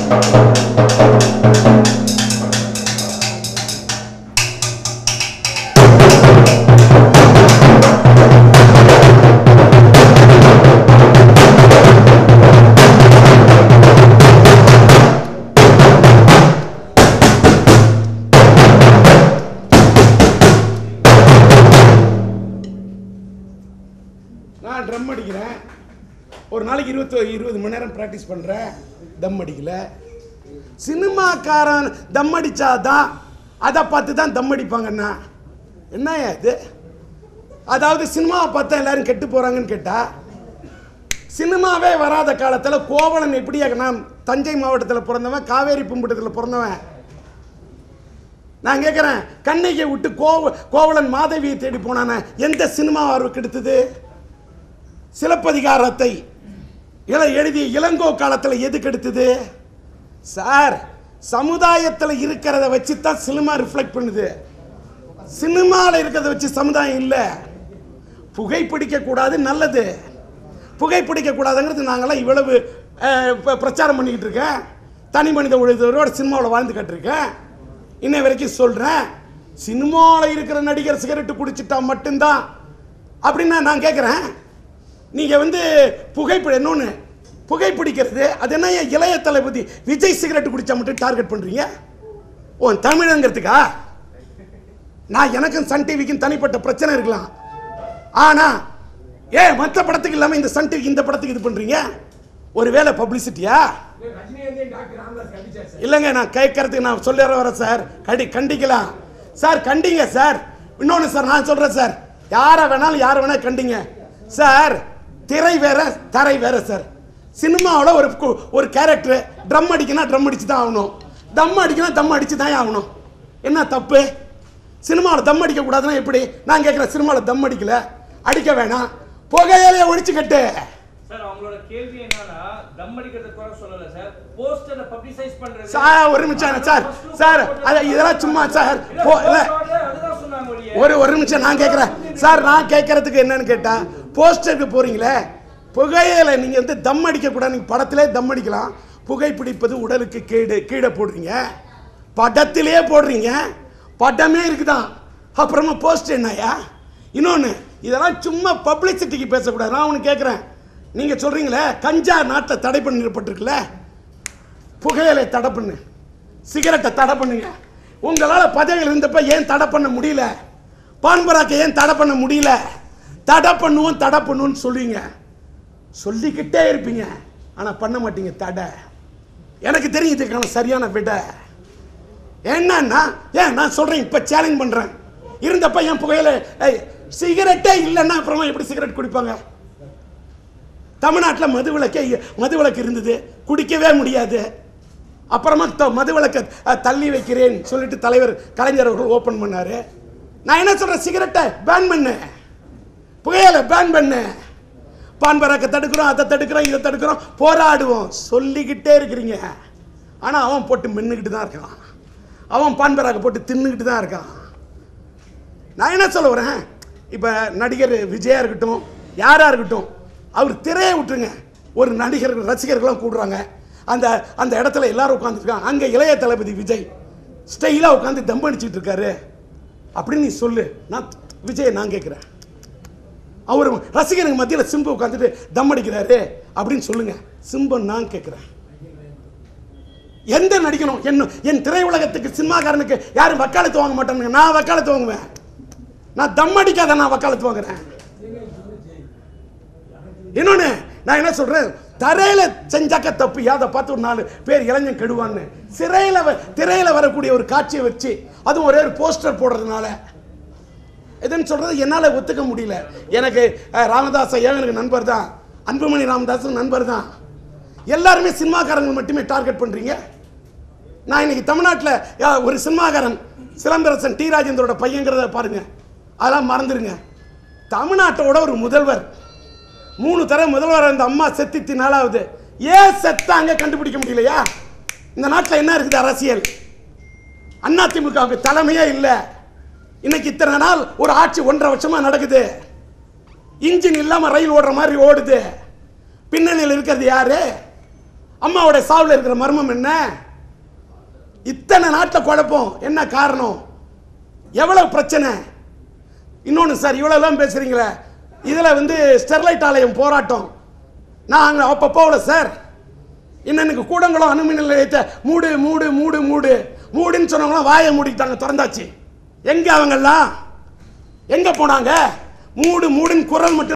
நான் ட்ரம் அடிக்கிறேன், ஒரு நாளைக்கு 20 மணி நேரம் ப்ராக்டிஸ் பண்ணுறேன், தம் அடிக்கல. சினிமாக்காரன் தம் அடித்தாதான் அதை பார்த்து தான் தம் அடிப்பாங்கண்ணா. என்னையா இது? அதாவது சினிமாவை பார்த்தா எல்லாரும் கெட்டு போகிறாங்கன்னு கேட்டால், சினிமாவே வராத காலத்தில் கோவலன் எப்படியா? நான் தஞ்சை மாவட்டத்தில் பிறந்தவன், காவேரி பூம்பட்டத்தில் பிறந்தவன். நான் கேட்குறேன், கண்ணகியை விட்டு கோவலன் மாதவியை தேடி போனானே, எந்த சினிமா அவருக்கு எடுத்தது? சிலப்பதிகாரத்தை எழுதிய இளங்கோ காலத்தில் எதுக்கு எடுத்தது? சார், சமுதாயத்தில் இருக்கிறத வச்சு தான் சினிமா ரிஃப்ளெக்ட் பண்ணுது. சினிமாவில் இருக்கிறத வச்சு சமுதாயம் இல்லை. புகைப்பிடிக்க கூடாது, நல்லது. புகைப்பிடிக்க கூடாதுங்கிறது நாங்களாம் இவ்வளவு பிரச்சாரம் பண்ணிக்கிட்டு இருக்கேன். தனி மனித உழைத்தவரோட சினிமாவில் வாழ்ந்து கட்டிருக்கேன். இன்னை வரைக்கும் சொல்கிறேன், சினிமாவில் இருக்கிற நடிகர் சிகரெட்டு குடிச்சிட்டா மட்டும்தான் அப்படின்னா நான் கேட்குறேன், நீங்கள் இன்னொன்று புகைப்பிடிக்கிறது, அது என்ன? இளைய தளபதி விஜய் சிகரெட் குடித்தா மட்டும் டார்கெட் பண்ணுறீங்க? ஓ, தமிழங்கிறதுக்கா? நான் எனக்கும் சன் டிவிக்கும் தனிப்பட்ட பிரச்சனை இருக்கலாம். ஆனால் மற்ற படத்துக்கு இல்லாமல் இந்த சன் டிவிக்கு இந்த படத்துக்கு இது பண்ணுறீங்க? ஒருவேளை பப்ளிசிட்டியா? இல்லைங்க, நான் கேட்கறதுக்கு நான் சொல்ல வரேன் சார். கண்டிக்கலாம் சார், கண்டிங்க சார். இன்னொன்று சார், நான் சொல்கிறேன் சார், யாரை வேணாலும் யாரை வேணாலும் கண்டிங்க சார். திரை வேற, தரை வேற சார். சினிமாவில் ஒரு கேரக்டர் ட்ரம் அடிக்கினா ட்ரம் அடிச்சு தான் ஆகணும், தம் அடிக்கினா தம் அடிச்சு தான் ஆகணும். என்ன தப்பு? சினிமாவில் தம் அடிக்கக்கூடாதுன்னா எப்படி? நான் கேட்குறேன், சினிமாவில் தம் அடிக்கல, அடிக்க வேணாம், புகையிலையை ஒழிச்சு கட்டு. சார், அவங்களோட கேள்வி என்னன்னா, தம் அடிக்கிறது கூட சொல்லல சார், போஸ்டரை பப்ளிசைஸ் பண்றது. சார், ஒரு நிமிஷம் சார். சார், இதெல்லாம் சும்மா சார். ஒரு நிமிஷம் நான் கேட்குறேன் சார். நான் கேட்கறதுக்கு என்னன்னு கேட்டா, போஸ்டருக்கு போறீங்களே, புகையில நீங்க தம் அடிக்க கூடாது. நீங்க படத்திலே தம் அடிக்கலாம், புகைப்பிடிப்பது உடலுக்கு கேடு, கீழே போடுறீங்க, படத்திலே போடுறீங்க, படமே இருக்குதான், அப்புறமா போஸ்டர் என்னையா? இன்னொன்று, இதெல்லாம் சும்மா பப்ளிசிட்டிக்கு பேசக்கூடாது. நான் ஒன்று கேட்குறேன், நீங்கள் சொல்கிறீங்களே கஞ்சா நாட்டில் தடை பண்ணிடப்பட்டிருக்குல்ல, புகையிலை தடை பண்ணு, சிகரெட்டை தடை பண்ணுங்க. உங்களால் பதவியில் இருந்தப்ப ஏன் தடை பண்ண முடியல? பான்பராக்கை ஏன் தடை பண்ண முடியல? தடை பண்ணுவோம் தடை பண்ணுவோன்னு சொல்லுவீங்க, சொல்லிக்கிட்டே இருப்பீங்க, ஆனால் பண்ண மாட்டீங்க தடை. எனக்கு தெரியும் இதுக்கான சரியான விடை என்னன்னா, நான் சொல்கிறேன், இப்போ சேலஞ்ச் பண்ணுறேன், இருந்தப்ப ஏன் புகையில சிகரெட்டே இல்லைன்னா அப்புறமா எப்படி சிகரெட் குடிப்பாங்க? தமிழ்நாட்டில் மதுவிலக்கு இருந்தது, குடிக்கவே முடியாது. அப்புறமா மதுவிலக்கை தள்ளி வைக்கிறேன் சொல்லிட்டு தலைவர் கலைஞர் அவர்கள் ஓப்பன் பண்ணாரு. நான் என்ன சொல்கிறேன், சிகரெட்டை பேன் பண்ணு, புகையில பேன் பண்ணு, பான்பராக்கை தடுக்கிறோம், அதை தடுக்கிறோம், இதை தடுக்கிறோம், போராடுவோம் சொல்லிக்கிட்டே இருக்கிறீங்க. ஆனால் அவன் போட்டு மென்னுக்கிட்டு தான் இருக்கான், அவன் பான்பராக்கை போட்டு தின்னுக்கிட்டு தான் இருக்கான். நான் என்ன சொல்ல வரேன், இப்போ நடிகர் விஜயா இருக்கட்டும், யாராக இருக்கட்டும், அவர் திரையை விட்டுருங்க, ஒரு நடிகர் ரசிகர்கள்லாம் கூடுறாங்க, அந்த இடத்துல எல்லாரும் உட்காந்துருக்காங்க, அங்கே இளைய தளபதி விஜய் ஸ்டைலாக உட்காந்து தம் அடிச்சுட்டு இருக்காரு அப்படின்னு நீ சொல்லு. நான் விஜயை நான் கேட்குறேன், அவர் ரசிகனுக்கு மத்தியில் சிம்பு உட்காந்துட்டு தம் அடிக்கிறாரு அப்படின்னு சொல்லுங்க. சிம்பு நான் கேட்குறேன், எந்த நடிக்கணும்? என் திரையுலகத்துக்கு சினிமாக்காரனுக்கு யாரும் வக்காலத்து வாங்க மாட்டானுங்க, நான் வக்காலத்து வாங்குவேன். நான் தம் அடிக்காத நான் வக்காலத்து வாங்குறேன். இன்னொன்று நான் என்ன சொல்றேன், தரையில செஞ்சாக்க தப்பு, அதை பார்த்து ஒரு 4 பேர் இளைஞன் கெடுவான்னு திரையில வரக்கூடிய ஒரு காட்சியை வச்சு அதுவும் ஒரே ஒரு போஸ்டர் போடுறதுனால எதுன்னு சொல்றது என்னால் ஒத்துக்க முடியல. எனக்கு ராமதாஸ் ஐயா எனக்கு நண்பர் தான், அன்புமணி ராமதாஸ் நண்பர் தான். எல்லாருமே சினிமாக்காரங்க மட்டுமே டார்கெட் பண்றீங்க. நான் இன்னைக்கு தமிழ்நாட்டில் ஒரு சினிமாக்காரன் சிலம்பரசன் டி ராஜேந்திரோட பையங்கிறத பாருங்க, அதெல்லாம் மறந்துடுங்க. தமிழ்நாட்டோட ஒரு முதல்வர் 3 தடவை முதல்வர் அந்த அம்மா செத்து 4வது, ஏன் செத்தாங்க கண்டுபிடிக்க முடியலையா? இந்த நாட்டில் என்ன இருக்குது அரசியல்? அதிமுகவுக்கு தலைமையே இல்லை. இன்னைக்கு இத்தனை நாள் ஒரு ஆட்சி 1.5 வருஷமா நடக்குது, இன்ஜின் இல்லாம ரயில் ஓடுற மாதிரி ஓடுது. பின்னணியில் இருக்கிறது யாரு? அம்மாவோட சாவுல இருக்கிற மர்மம் என்ன? இத்தனை நாட்டில் குழப்பம் என்ன காரணம்? எவ்வளவு பிரச்சனை? இன்னொன்று சார், இவ்வளோலாம் பேசுறீங்களே, இதில் ஸ்டெர்லைட் ஆலயம் போராட்டம் நான் அப்போ போகல சார். இன்னைக்கு கூடங்குளம் அணுமின் நிலையத்தை மூடு மூடு மூடு மூடு மூடுன்னு சொன்னவங்களாம் வாயை மூடிட்டாங்க, திறந்தாச்சு. எங்க அவங்கெல்லாம் எங்க போனாங்க? மூடு மூடுன்னு குரல் மட்டும்